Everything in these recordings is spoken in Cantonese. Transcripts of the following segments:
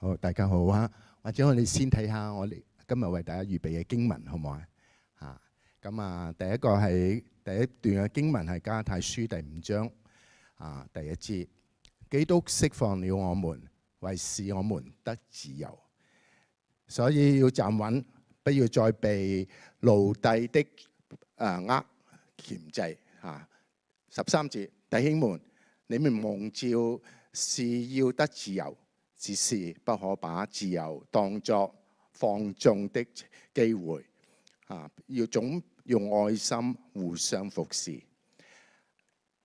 好，大家好啊！或者我哋先睇下我哋今日為大家預備嘅經文，好唔好啊？第一個係第一段嘅經文係加拉太書第5章第一節，基督釋放了我們，為使我們得自由，所以要站穩，不要再被奴隸的鉗制。13節，弟兄們，你們蒙召是要得自由，只是不可把自由當作放縱的機會，要總用愛心互相服侍。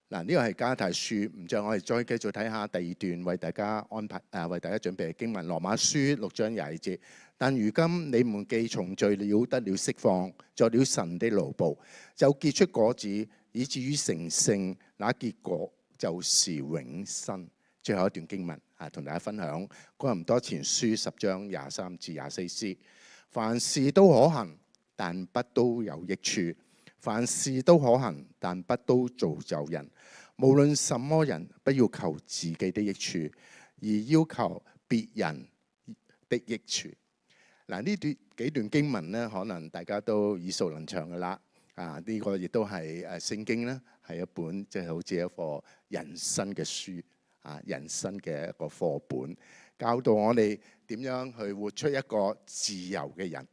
呢個係加拉太書5章，我哋再繼續睇下第二段為大家安排為大家準備嘅經文，羅馬書6章22節。但如今你們既從罪了得了釋放，作了神的奴僕，就結出果子，以至於成聖，那結果就是永生。最後一段經文同大家分享哥林多前書10章23至24節。凡事都可行，但不都有益處；凡事都可行，但不都造就人。無論什麼人，不要求自己的益處，而要求別人的益處。呢幾段經文呢，可能大家都耳熟能詳噶啦。呢個亦都係聖經呢，係一本即係好似一個人生嘅書，人生嘅一個課本，教導我哋點樣去活出一個自由嘅人。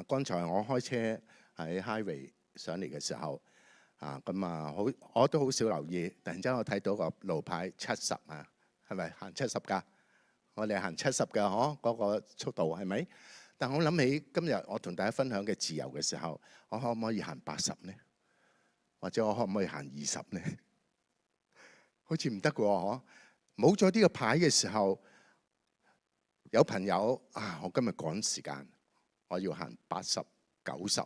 剛才我開車喺 highway 上嚟嘅時候，我都好少留意，突然之間我睇到個路牌70係咪行70㗎？我哋行70㗎，嗰個速度係咪？但我諗起今日我同大家分享嘅自由嘅時候，我可唔可以行80呢？或者我可唔可以行20呢？好似唔得嘅喎，冇咗呢個牌嘅時候，有朋友我今日趕時間，我要行80、90。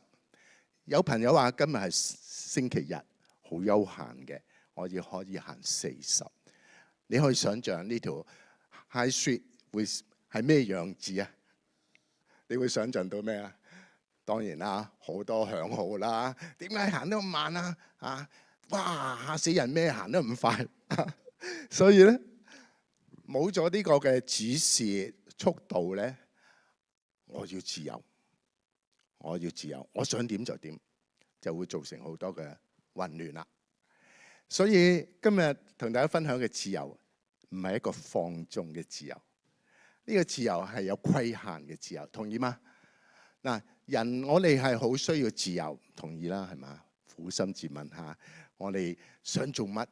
有朋友話今日係星期日，好悠閒嘅，我要可以行40。你可以想象呢條 High Street 會係咩樣子啊？你會想象到咩啊？當然啦，好多響號啦。點解行得咁慢啊？哇！嚇死人咩？行得咁快。所以咧，冇咗呢個嘅指示速度咧，我要自由，我要自由，我想點就點，就會造成好多嘅混亂啦。所以今日同大家分享嘅自由，唔係一個放縱嘅自由，呢個自由係有規限嘅自由，同意嗎？人我哋係好需要自由，同意啦，係嘛？苦心自問下，我哋想做乜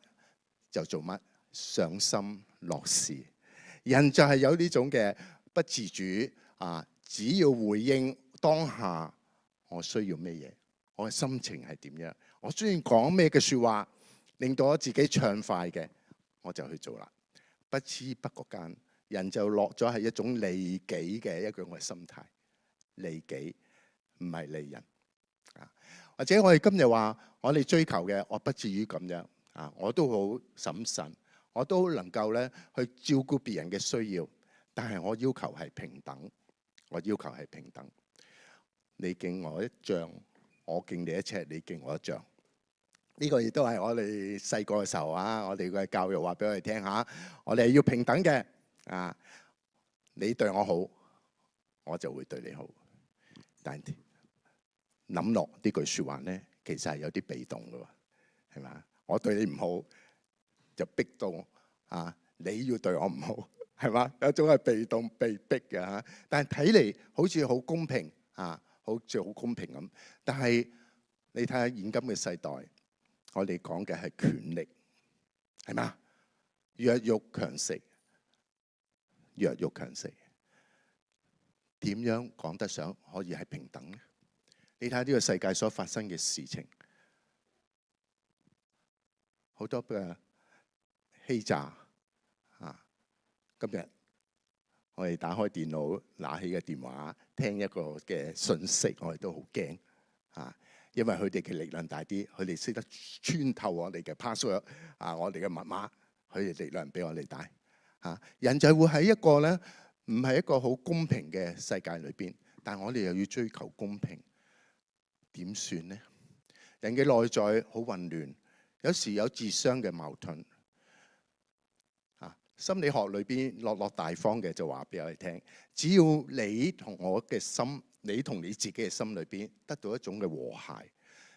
就做乜，上心落事。人就係有呢種嘅不自主只要回應當下我需要咩嘢，我嘅心情係點樣，我需要講咩嘅説話，令到我自己暢快嘅，我就去做啦。不知不覺間，人就落咗係一種利己嘅一種嘅心態，利己唔係利人或者我哋今日話我哋追求嘅，我不至於咁樣我都好審慎，我都能夠咧去照顧別人嘅需要，但係我要求係平等，我要求係平等。你敬我一丈，我敬你一尺，你敬我一丈。呢個亦都係我哋細個嘅時候我哋嘅教育話俾我哋聽下，我哋係要平等嘅你對我好，我就會對你好。但係諗落呢句説話咧，其實係有啲被動嘅喎，係嘛？我對你唔好，就逼到你要對我唔好，係嘛？有一種係被動被逼嘅但係睇嚟好似好公平好似好公平咁。但係你睇下現今嘅世代，我哋講嘅係權力，係嘛？弱肉強食，弱肉強食，點樣講得上可以係平等呢？你睇下呢個世界所發生嘅事情，好多嘅欺詐今日我哋打開電腦，拿起嘅電話，聽一個嘅訊息，我哋都好驚因為佢哋嘅力量大啲，佢哋識得穿透我哋嘅 password 我哋嘅密碼，佢哋力量比我哋大人就會喺一個咧唔係一個好公平嘅世界裏邊，但我哋又要追求公平，點算呢？人嘅內在好混亂，有時有自相嘅矛盾心理學裏邊落大方嘅就話俾我哋聽，只要你同我嘅心，你同你自己嘅心裏邊得到一種嘅和諧，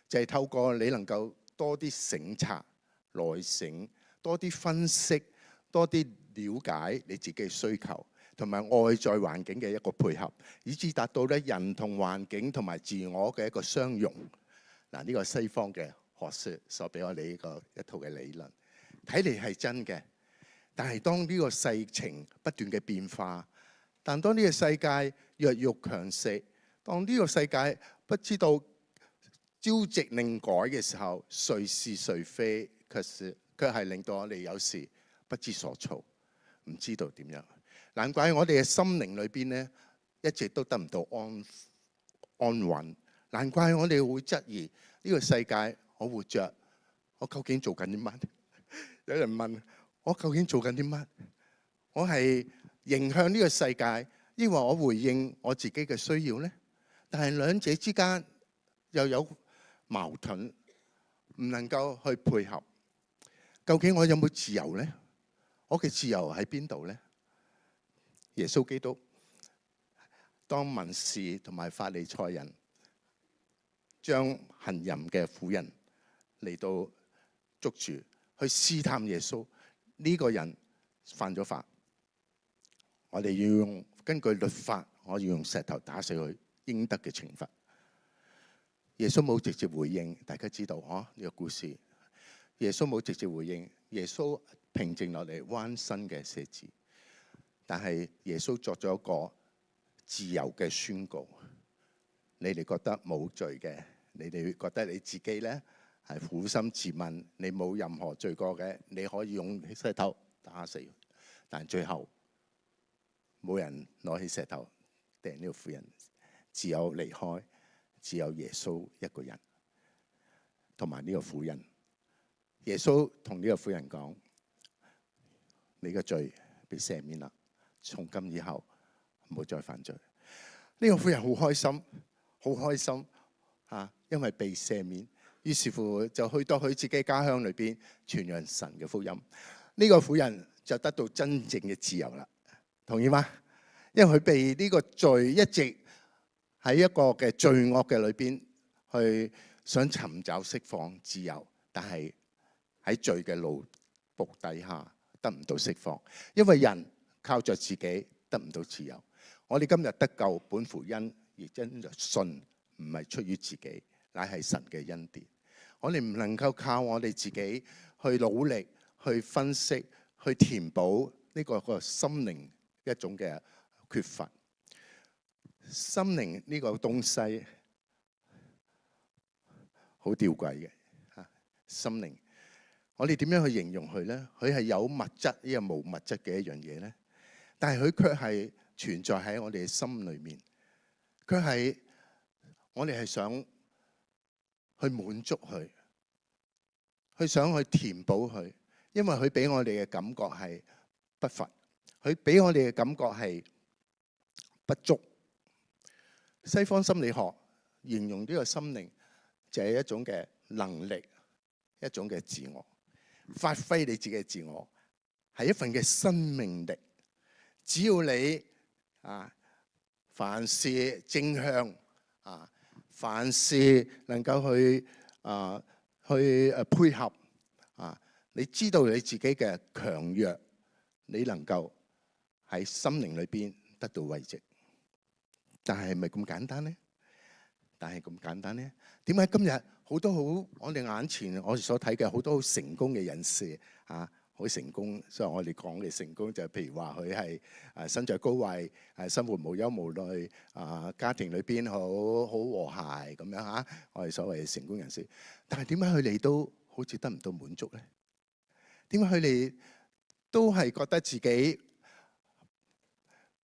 就係透過你能夠多啲省察、內省，多啲分析，多啲了解你自己嘅需求，同埋外在環境嘅一個配合，以至達到咧人同環境同埋自我嘅一個相融。嗱，呢個西方嘅學説所俾我哋呢個一套嘅理論，睇嚟係真嘅。但係當呢個世情不斷嘅變化，但當呢個世界弱肉強食，當呢個世界不知道朝夕令改嘅時候，誰是誰非，卻係令到我哋有時不知所措，唔知道點樣。難怪我哋嘅心靈裏邊咧，一直都得唔到安穩。難怪我哋會質疑呢個世界，我活着，我究竟做緊啲乜？有人問我究竟做緊啲乜？我係迎向呢個世界，抑或我回應我自己嘅需要呢？但係兩者之間又有矛盾，唔能夠去配合。究竟我有冇自由呢？我嘅自由喺邊度呢？耶穌基督當文士同埋法利賽人將行淫嘅婦人嚟到捉住，去試探耶穌。呢個人犯咗法，我哋要根據律法，我要用石頭打死佢，應得嘅懲罰。耶穌冇直接回應，大家知道呢個故事。耶穌冇直接回應，耶穌平靜落嚟，彎身嘅寫字。但係耶穌作咗一個自由嘅宣告：你哋覺得冇罪嘅，你哋覺得你自己呢係苦心自問，你冇任何罪過嘅，你可以用石頭打死。但最後冇人攞起石頭掟呢個婦人，只有離開，只有耶穌一個人同埋呢個婦人。耶穌同呢個婦人講：你嘅罪被赦免啦，從今以後唔好再犯罪。呢個婦人好開心，好開心因為被赦免。於是乎就去到佢自己家鄉裏邊傳揚神嘅福音。呢個婦人就得到真正嘅自由啦，同意嗎？因為佢被呢個罪一直喺一個嘅罪惡嘅裏邊去想尋找釋放自由，但係喺罪嘅奴僕底下得唔到釋放，因為人靠着自己得唔到自由。我哋今日得救本乎恩，而因着信，唔係出於自己，乃係神嘅恩典。我哋唔能夠靠我哋自己去努力、去分析、去填補呢個心靈一種嘅缺乏。心靈呢個東西好吊詭嘅嚇，心靈我哋點樣去形容佢呢？佢係有物質，呢個冇物質嘅一樣嘢呢？但係佢卻係存在喺我哋嘅心裏面，佢係我哋係想去滿足佢，去想去填補佢，因為佢俾我哋嘅感覺係不乏，佢俾我哋嘅感覺係不足。西方心理學形容呢個心靈就係一種嘅能力，一種嘅自我，發揮你自己嘅自我，係一份嘅生命力。只要你凡事正向凡事能夠去配合你知道你自己嘅強弱，你能夠喺心靈裏邊得到慰藉。但係咪咁簡單呢？點解今日好多我哋眼前我哋所睇嘅好多好成功嘅人士好成功，所以我哋講嘅成功就係譬如話佢係身在高位，生活無憂無慮，家庭裏邊好和諧咁樣我哋所謂嘅成功人士。但係點解佢哋都好似得唔到滿足呢？點解佢哋都係覺得自己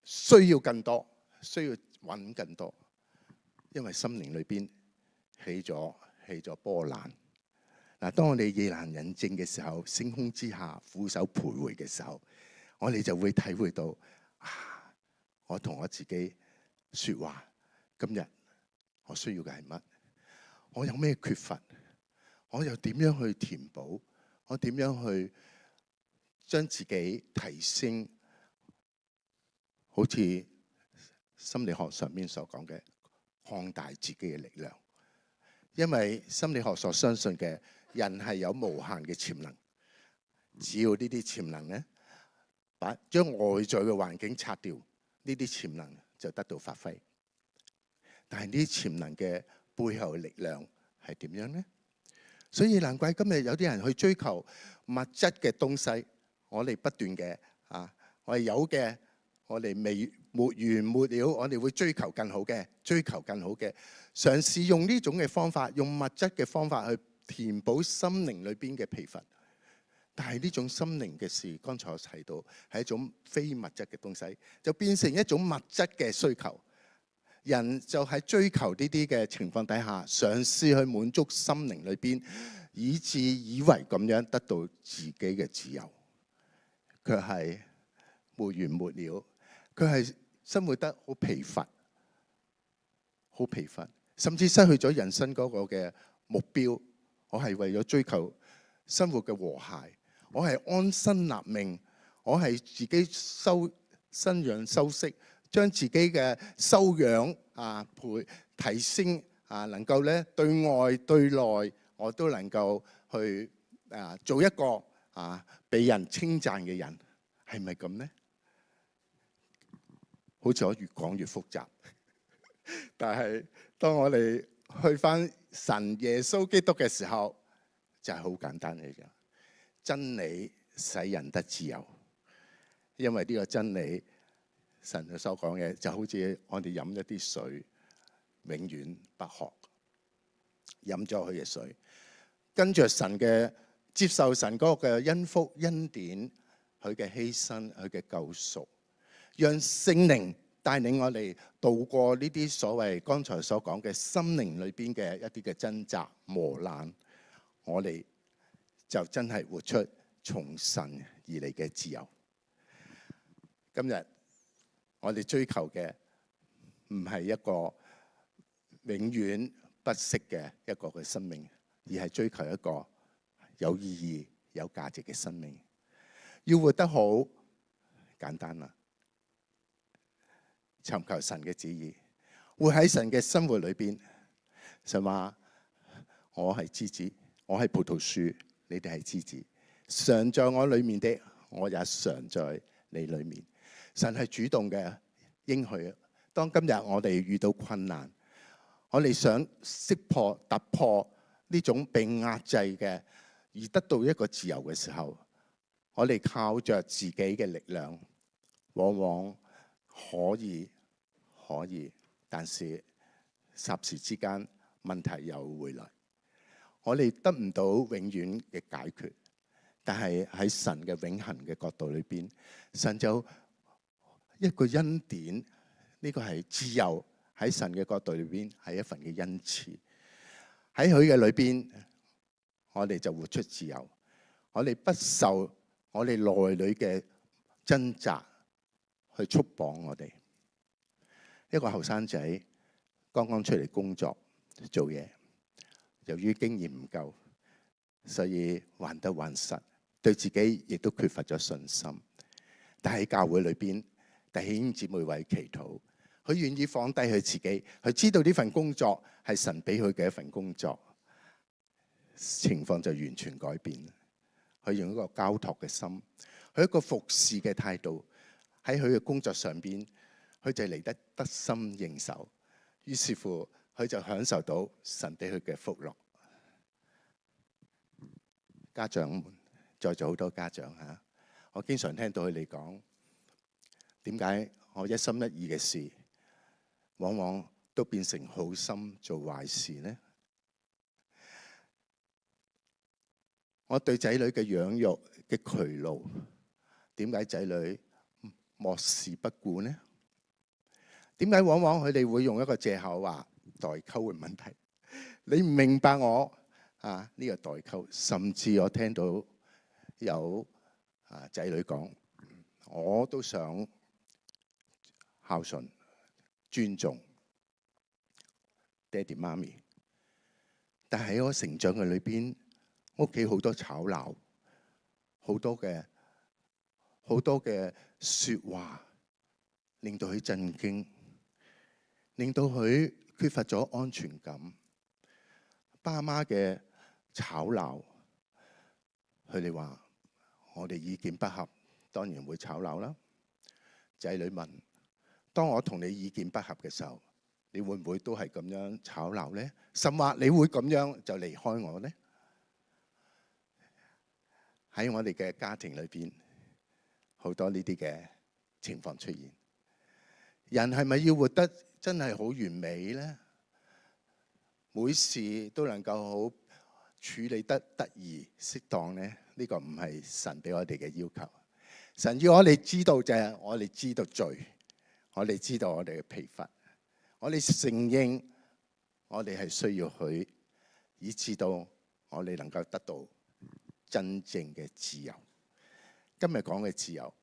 需要更多，需要揾更多？因為心靈裏邊起咗波瀾。當我哋夜闌人靜嘅時候，星空之下俯首徘徊嘅時候，我哋就會體會到我同我自己說話，今日我需要嘅係乜？我有咩缺乏？我又點樣去填補？我點樣去將自己提升，好似心理學上面所講嘅擴大自己嘅力量。因為心理學所相信嘅人係有無限嘅潛能，只要呢啲潛能咧，將外在嘅環境拆掉，呢啲潛能就得到發揮。但係呢啲潛能嘅背後嘅力量係點樣呢？所以難怪今日有啲人去追求物質嘅東西，我哋不斷嘅我哋有嘅，我哋沒完沒了，我哋會追求更好嘅，追求更好嘅，嘗試用呢種嘅方法，用物質嘅方法去填補心靈裏邊嘅疲乏。但係呢種心靈嘅事，剛才我提到係一種非物質嘅東西，就變成一種物質嘅需求。人就喺追求呢啲嘅情況底下，嘗試去滿足心靈裏邊，以致以為咁樣得到自己嘅自由，卻係沒完沒了。佢係生活得好疲乏，好疲乏，甚至失去咗人生嗰個嘅目標。我係為咗追求生活嘅和諧，我係安身立命，我係自己生養修息，將自己嘅修養提升能夠咧對外對內我都能夠去做一個被人稱讚嘅人，係咪咁呢？好似我越講越複雜，但係當我哋去返神耶穌基督嘅時候，就係好簡單嘅啫。真理使人得自由，因為呢個真理，神所講嘅就好似我哋飲一啲水，永遠不渴。飲咗佢嘅水，跟住神嘅接受神嗰個嘅恩福恩典，佢嘅犧牲，佢嘅救贖，讓聖靈帶領我哋渡過呢啲所謂剛才所講嘅心靈裏邊嘅一啲嘅掙扎磨難，我哋就真係活出從神而嚟嘅自由。今日我哋追求嘅唔係一個永遠不息嘅一個嘅生命，而係追求一個有意義、有價值嘅生命。要活得好簡單啦，尋求神嘅旨意，活喺神嘅生活裏邊。神話我係枝子，我係葡萄樹，你哋係枝子，常在我裏面的，我也常在你裏面。神係主動嘅應許。當今日我哋遇到困難，我哋想識破突破呢種被壓制嘅，而得到一個自由嘅時候，我哋靠着自己嘅力量，往往可以，但是霎時之間問題又回來，我哋得唔到永遠嘅解決。但係喺神嘅永恆嘅角度裏邊，神就一個恩典，呢個係自由。喺神嘅角度裏邊係一份嘅恩賜，喺佢嘅裏邊，我哋就活出自由。我哋不受我哋內裏嘅掙扎去束綁我哋。一個後生仔剛剛出嚟工作做嘢，由於經驗唔夠，所以患得患失，對自己亦都缺乏咗信心。但喺教會裏邊，弟兄姊妹為祈禱。佢願意放低佢自己，佢知道呢份工作係神俾佢嘅一份工作，情況就完全改變。佢用一個交託嘅心，佢一個服侍嘅態度，喺佢嘅工作上邊，佢就嚟得心應手。於是乎，佢就享受到神俾佢嘅福樂。家長們，在座好多家長嚇，我經常聽到佢哋講，點解我一心一意嘅事，往往都變成好心做壞事呢？我對仔女嘅養育嘅劬勞，點解仔女漠視不顧呢？點解往往佢哋會用一個藉口話代溝嘅問題？你唔明白我呢個代溝，甚至我聽到有仔女講，我都想孝順尊重爹哋媽咪，但係喺我成長嘅裏邊，屋企好多吵鬧，好多嘅好多嘅説話，令到佢震驚，令到佢缺乏咗安全感。爸媽嘅吵鬧，佢哋話我哋意見不合，當然會吵鬧啦。仔女問：當我同你意見不合嘅時候，你會唔會都係咁樣吵鬧呢？甚或你會咁樣就離開我呢？喺我哋嘅家庭裏邊，好多呢啲嘅情況出現。人係咪要活得真係好完美呢？每事都能夠好處理得宜適當呢？呢個唔係神俾我哋嘅要求。神要我哋知道就係我哋知道罪，我哋知道我哋嘅疲乏，我哋承認我哋係需要佢，以致到我哋能夠得到真正嘅自由。今日講嘅自由，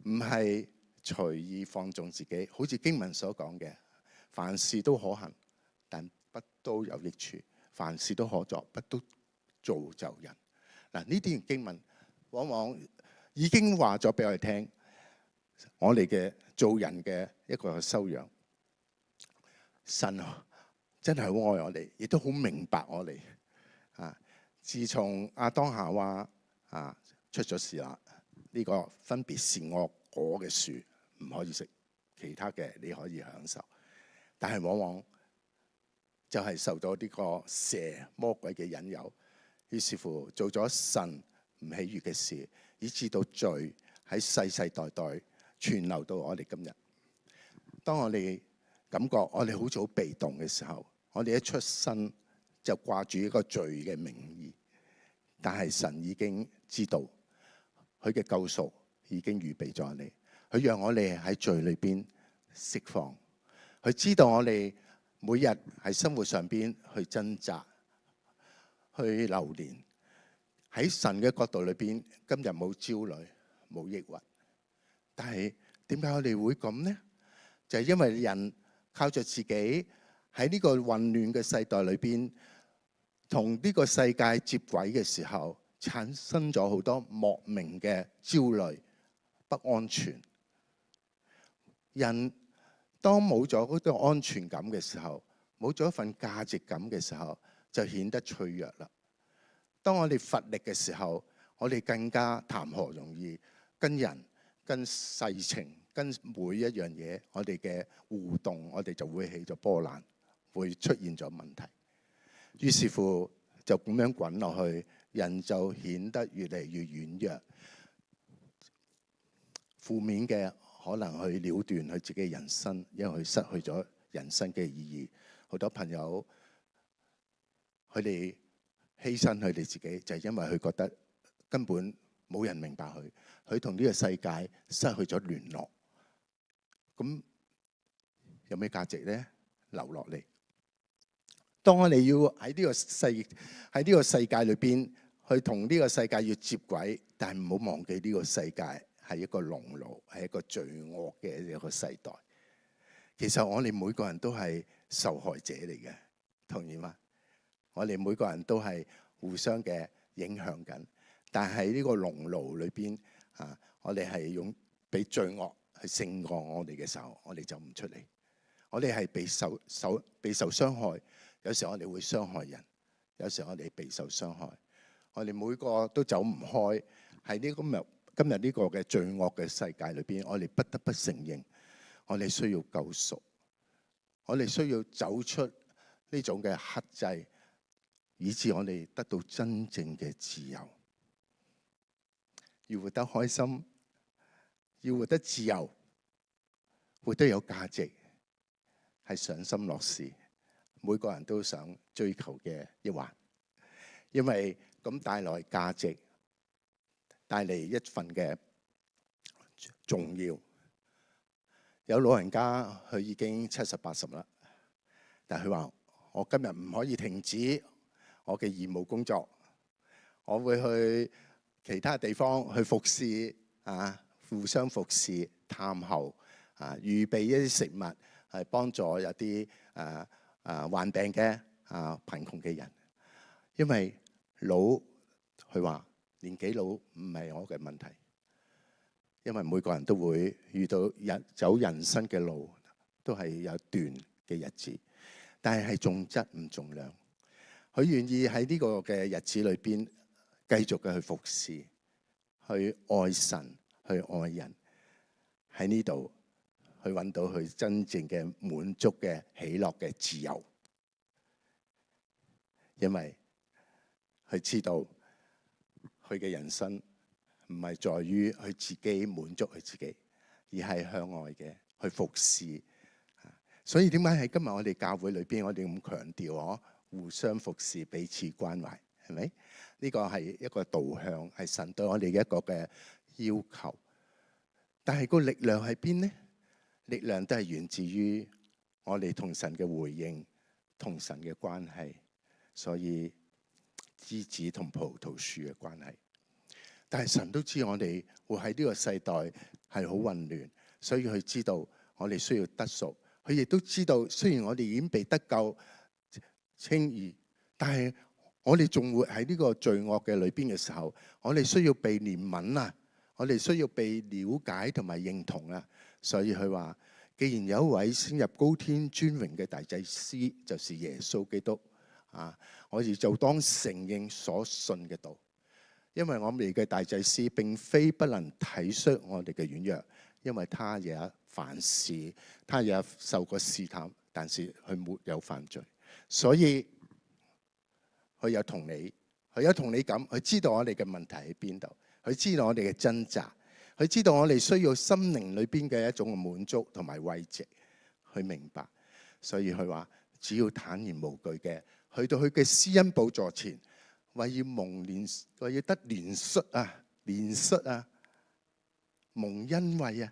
唔係隨意放縱自己，好似經文所講嘅，凡事都可行，但不都有益處；凡事都可作，不都造就人。嗱，呢啲經文往往已經話咗俾我哋聽，我哋嘅做人嘅一個修養。神真係好愛我哋，亦都好明白我哋。自從亞當夏娃出咗事啦，呢個分別善惡果嘅樹唔可以食，其他嘅你可以享受。但係往往就係受到呢個蛇魔鬼嘅引誘，於是乎做咗神唔喜悅嘅事，以致到罪喺世世代代傳流到我哋今日。當我哋感覺我哋好似好被動嘅時候，我哋一出生就掛住一個罪嘅名義，但係神已經知道佢嘅救贖已經預備咗你，佢讓我哋喺罪裏邊釋放，佢知道我哋每日喺生活上邊去掙扎、去流連。喺神嘅角度裏邊，今日冇焦慮、冇抑鬱，但係點解我哋會咁呢？就係因為人靠着自己喺呢個混亂嘅世代裏邊，同呢個世界接軌嘅時候，產生咗好多莫名嘅焦慮、不安全。人當冇咗嗰個安全感嘅時候，冇咗一份價值感嘅時候，就顯得脆弱啦。當我哋乏力嘅時候，我哋更加談何容易跟人、跟世情、跟每一樣嘢，我哋嘅互動，我哋就會起咗波瀾，會出現咗問題。於是乎就咁樣滾落去，人就顯得越嚟越軟弱，負面嘅可能去了斷佢自己嘅人生，因為佢失去咗人生嘅意義。好多朋友佢哋犧牲佢哋自己，就係因為佢覺得根本冇人明白佢，佢同呢個世界失去咗聯絡。咁有咩價值呢？留落嚟。當我哋要喺呢個世界裏邊去同呢個世界要接軌，但係唔好忘記呢個世界係一個籠牢，係一個罪惡嘅一個世代。其實我哋每個人都係受害者嚟嘅，同意嗎？我哋每個人都係互相嘅影響緊，但係呢個籠牢裏邊我哋係用俾罪惡去勝過我哋嘅時候，我哋就唔出嚟。我哋係被受傷害。有時我哋會傷害人，有時我哋備受傷害。我哋每個都走唔開，喺呢今日呢個嘅罪惡嘅世界裏邊，我哋不得不承認，我哋需要救贖，我哋需要走出呢種嘅克制，以致我哋得到真正嘅自由。要活得開心，要活得自由，活得有價值，係賞心樂事。每個人都想追求嘅一環，因為咁帶來價值，帶嚟一份嘅重要。有老人家佢已經70、80啦，但係佢話：我今日唔可以停止我嘅義務工作，我會去其他地方去服侍互相服侍、探候預備一啲食物，係幫助有啲患病嘅貧窮嘅人。因為老，佢話年紀老唔係我嘅問題，因為每個人都會遇到走人生嘅路，都係有段嘅日子，但係重質唔重量。佢願意喺呢個嘅日子裏邊繼續嘅去服侍，去愛神，去愛人，喺呢度去揾到佢真正嘅滿足嘅喜樂嘅自由。因為佢知道佢嘅人生唔係在於佢自己滿足佢自己，而係向外嘅去服侍。所以點解喺今日我哋教會裏邊，我哋咁強調互相服侍、彼此關懷，係咪？呢個係一個導向，係神對我哋嘅一個嘅要求。但係個力量喺邊呢？力量都係源自於我哋同神嘅回應，同神嘅關係。所以枝子同葡萄樹嘅關係，但係神都知我哋會喺呢個世代係好混亂，所以佢知道我哋需要得贖。佢亦都知道，雖然我哋已經被得救稱義，但係我哋仲活喺呢個罪惡嘅裏邊嘅時候，我哋需要被憐憫啊！我哋需要被了解同埋認同啊！所以佢話，既然有一位升入高天尊榮嘅大祭司，就是耶穌基督。我哋就當承認所信嘅道，因為我哋嘅大祭司並非不能體恤我哋嘅軟弱，因為他也凡事，他也受過試探，但是佢沒有犯罪，所以佢有同理，佢有同理感，佢知道我哋嘅問題喺邊度，佢知道我哋嘅掙扎，佢知道我哋需要心靈裏邊嘅一種滿足同埋慰藉，去明白，所以佢話只要坦然無懼嘅。去到佢嘅施恩寶座前，為要得憐恤啊，憐恤啊，蒙恩惠啊。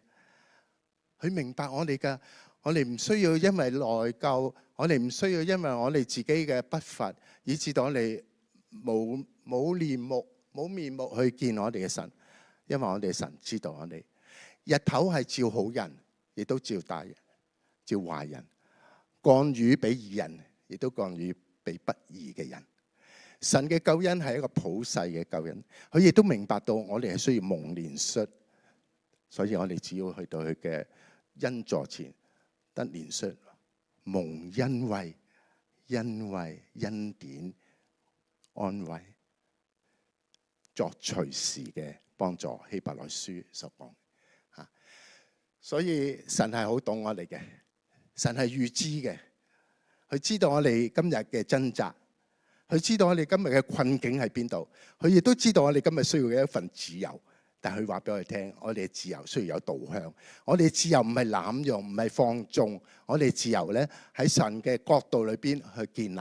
佢明白我哋嘅，我哋唔需要因為內疚，我哋唔需要因為我哋自己嘅不法，以致到我哋冇面目去見我哋嘅神。因為我哋嘅神知道我哋日頭係照好人，亦都照大人，照壞人，降雨俾義人，亦都降雨俾不義嘅人。神嘅救恩係一個普世嘅救恩，佢亦都明白到我哋係需要蒙憐恤，所以我哋只要去到佢嘅恩座前得憐恤，蒙恩惠、恩典、安慰，作隨時嘅幫助。希伯來書所講吓，所以神係好懂我哋嘅，神係預知嘅。佢知道我哋今日嘅掙扎，佢知道我哋今日嘅困境喺邊度，佢亦都知道我哋今日需要嘅一份自由。但係佢話俾我哋聽，我哋嘅自由需要有導向，我哋自由唔係濫用，唔係放縱，我哋自由咧喺神嘅角度裏邊去建立，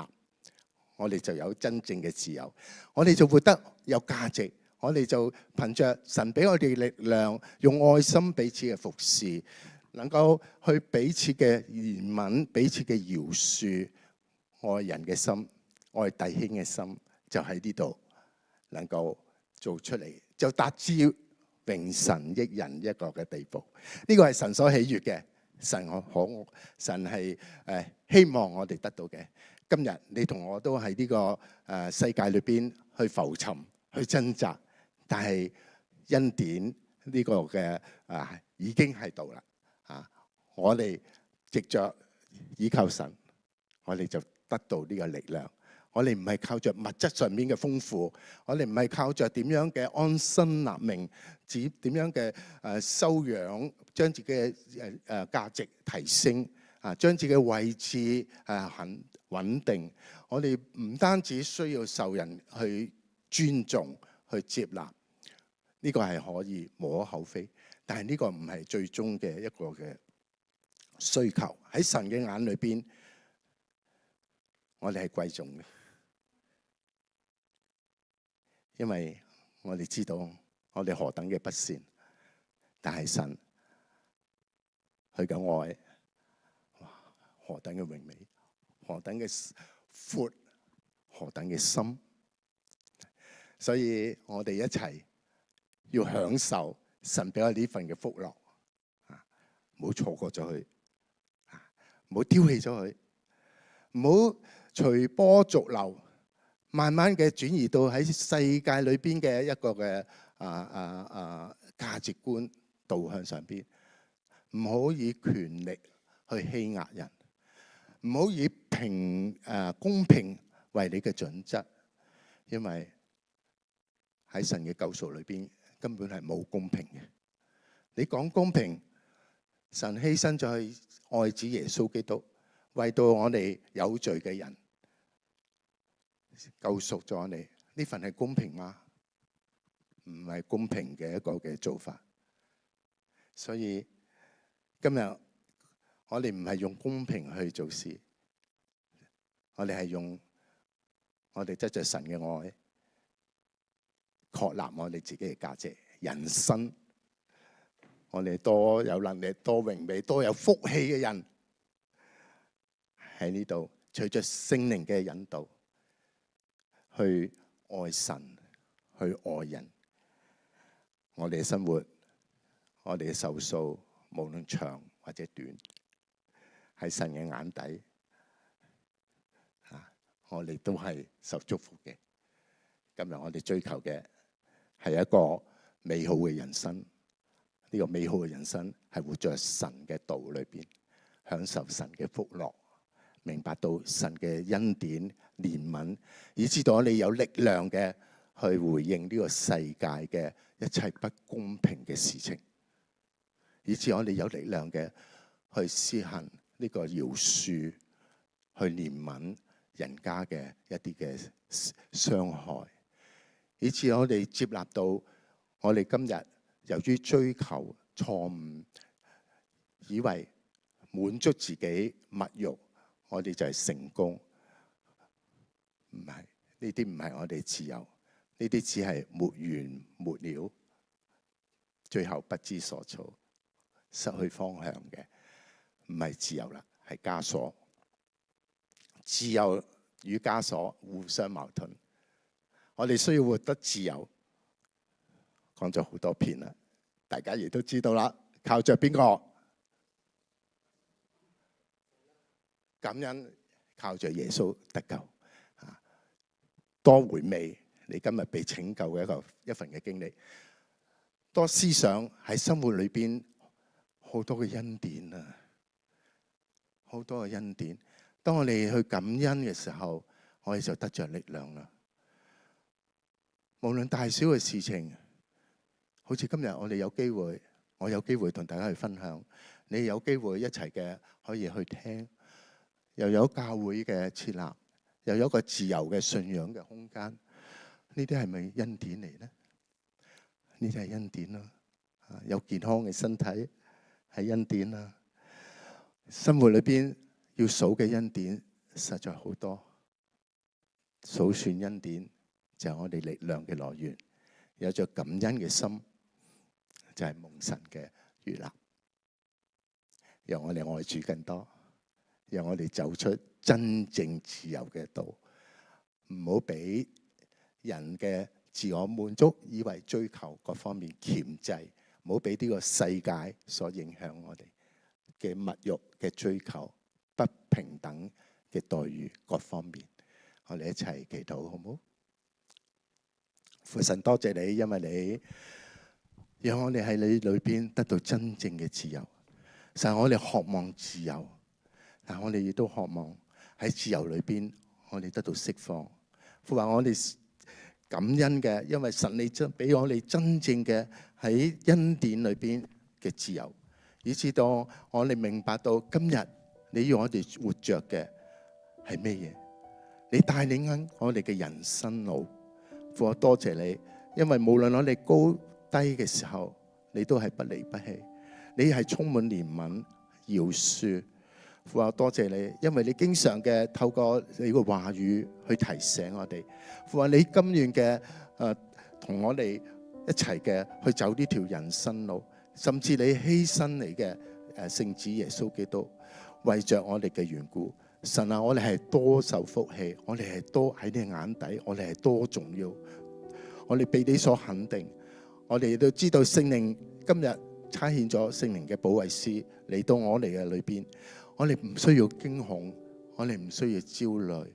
我哋就有真正嘅自由，我哋就活得有價值，我哋就憑着神俾我哋力量，用愛心彼此嘅服侍，能夠去彼此嘅憐憫，彼此嘅饒恕，愛人嘅心，愛弟兄嘅心，就喺呢度能夠做出嚟，就達至榮神益人一個嘅地步。呢個係神所喜悅嘅，神係希望我哋得到嘅。今日你同我都喺呢個世界裏邊去浮沉，去掙扎，但係恩典呢個嘅已經喺度啦。我哋藉着倚靠神，我哋就得到呢個力量。我哋唔係靠着物質上面嘅豐富，我哋唔係靠着點樣嘅安身立命，點樣嘅修養，將自己嘅價值提升，將自己嘅位置很穩定。我哋唔單止需要受人去尊重、去接納，呢個係可以無可厚非。但係呢個唔係最終嘅一個嘅需求。喺神嘅眼裏邊，我哋係貴重嘅。因為我哋知道我哋何等嘅不善，但係神佢嘅愛何等嘅榮美，何等嘅闊，何等嘅深，所以我哋一齊要享受神俾我哋呢份嘅福樂，唔好錯過咗佢，唔好丟棄咗佢，唔好隨波逐流。慢慢嘅轉移到喺世界裏邊嘅一個嘅價值觀導向上邊，唔好以權力去欺壓人，唔好以公平為你嘅準則，因為喺神嘅救贖裏邊根本係冇公平嘅。你講公平，神犧牲咗佢愛子耶穌基督，為到我哋有罪嘅人救贖咗我哋，呢份係公平嗎？唔係公平嘅一個嘅做法。所以今日我哋唔係用公平去做事，我哋係用我哋執着神嘅愛，確立我哋自己嘅價值、人生。我哋多有能力、多榮美、多有福氣嘅人喺呢度，隨着聖靈嘅引導，去愛神、去愛人。我哋嘅生活，我哋嘅壽數，無論長或者短，喺神嘅眼底，我哋都係受祝福嘅。今日我哋追求嘅係一個美好嘅人生。呢個美好嘅人生係活在神嘅道裏邊，享受神嘅福樂，明白到神嘅恩典、憐憫，以至到我哋有力量嘅去回應呢個世界嘅一切不公平嘅事情，以至我哋有力量嘅去施行呢個饒恕，去憐憫人家嘅一啲嘅傷害，以至我哋接納到我哋今日由於追求錯誤，以為滿足自己物欲，我哋就係成功。唔係，呢啲唔係我哋自由，呢啲只係沒完沒了，最後不知所措，失去方向嘅，唔係自由啦，係枷鎖。自由與枷鎖互相矛盾，我哋需要活得自由。講咗好多遍啦，大家亦都知道啦。靠着邊個？感恩靠着耶穌得救。多回味你今日被拯救嘅一份嘅經歷，多思想喺生活裏邊好多嘅恩典啊，好多嘅恩典。當我哋去感恩嘅時候，我哋就得着力量啦。無論大小嘅事情。好似今日我哋有機會，我有機會同大家去分享，你有機會一齊嘅可以去聽，又有教會嘅設立，又有一個自由嘅信仰嘅空間，呢啲係咪恩典嚟呢？呢啲係恩典啦，有健康嘅身體係恩典啦。生活裏邊要數嘅恩典實在好多，數算恩典就係我哋力量嘅來源，有着感恩嘅心。就係蒙神嘅悅納，讓我哋愛主更多，讓我哋走出真正自由嘅道，唔好俾人嘅自我滿足，以為追求各方面鉗制，唔好俾呢個世界所影響我哋嘅物欲嘅追求，不平等嘅待遇各方面，我哋一齊祈禱好唔好？父神多謝你，因為你讓我哋喺你裏邊得到真正嘅自由。神，我哋渴望自由，但我哋亦都渴望喺自由裏邊，我哋得到釋放。父話我哋感恩嘅，因為神你真俾我哋真正嘅喺恩典裏邊嘅自由，以至到我哋明白到今日你要我哋活着嘅係咩嘢？你帶領緊我哋嘅人生路。父我多謝你，因為無論我哋高低嘅時候，你都係不離不棄，你係充滿憐憫饒恕。父啊，多謝你，因為你經常嘅透過你嘅話語去提醒我哋。父啊，你甘願嘅同我哋一齊嘅去走呢條人生路，甚至你犧牲你嘅聖子耶穌基督，為着我哋嘅緣故。神啊，我哋係多受福氣，我哋係多喺你眼底，我哋係多重要，我哋被你所肯定。我哋亦都知道聖靈今日差遣咗聖靈嘅保惠師嚟到我哋嘅裏邊，我哋唔需要驚恐，我哋唔需要焦慮，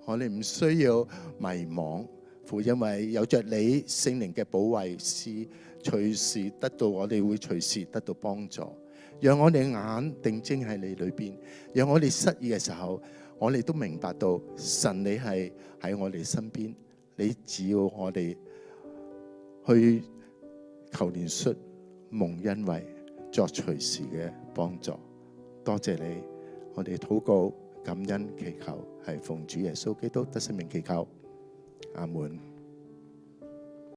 我哋唔需要迷惘。父，因為有着你聖靈嘅保惠師，隨時得到我哋會隨時得到幫助。讓我哋眼定睛喺你裏邊，讓我哋失意嘅時候，我哋都明白到神你係喺我哋身邊。你只要我哋去求憐恤、蒙恩惠，作隨時嘅幫助。多謝你，我哋禱告、感恩、祈求，係奉主耶穌基督得勝名祈求。阿門。